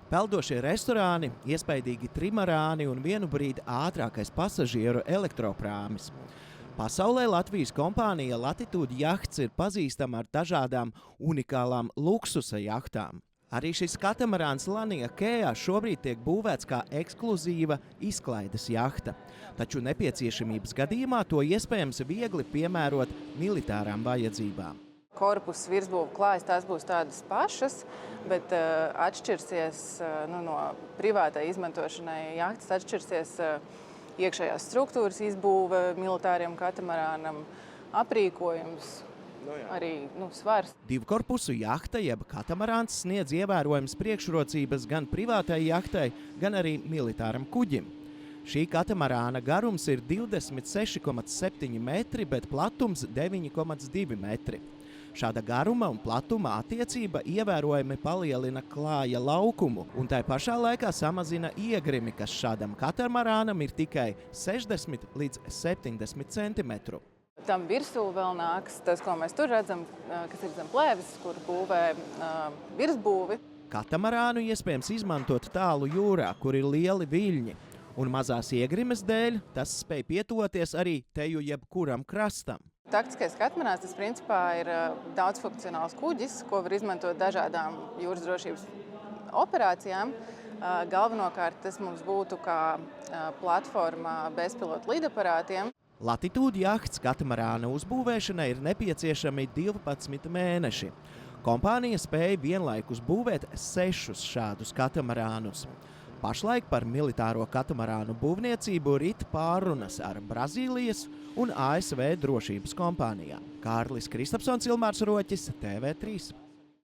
Peldošie restorāni, iespaidīgi trimarāni un vienu brīdi ātrākais pasažieru elektroprāmis. Pasaulē Latvijas kompānija Latitude Yachts ir pazīstama ar dažādām unikālām luksusa jahtām. Arī šis katamarāns Lania Kea šobrīd tiek būvēts kā ekskluzīva izklaides jahta, taču nepieciešamības gadījumā to iespējams viegli piemērot militārām vajadzībām. Korpusa virsbūve klājas, tās būs tādas pašas, bet atšķirsies no privātai izmantošanai jahtas, atšķirsies iekšējās struktūras izbūve militāriem katamarānam, aprīkojums, arī svars. Divkorpusu jahta jeb katamarāns sniedz ievērojams priekšrocības gan privātai jahtai, gan arī militāram kuģim. Šī katamarāna garums ir 26,7 metri, bet platums 9,2 metri. Šāda garuma un platuma attiecība ievērojami palielina klāja laukumu un tai pašā laikā samazina iegrimi, kas šādam katamarānam ir tikai 60 līdz 70 centimetru. Tam virsū vēl nāks tas, ko mēs tur redzam, kas ir zem plēves, kur būvē virsbūvi. Katamarānu iespējams izmantot tālu jūrā, kur ir lieli viļņi, un mazās iegrimes dēļ tas spēj pietuvoties arī teju jebkuram krastam. Taktiskais katamarāns tas principā ir daudzfunkcionāls kuģis, ko var izmantot dažādām jūras drošības operācijām. Galvenokārt tas mums būtu kā platforma bezpilotu lidaparātiem. Latitude Yachts katamarāna uzbūvēšanai ir nepieciešami 12 mēneši. Kompānija spēja vienlaikus būvēt 6 šādus katamarānus. Pašlaik par militāro katamarānu būvniecību rit pārunas ar Brazīlijas un ASV drošības kompānijām. Kārlis Kristapsons, Ilmārs Roķis, TV3.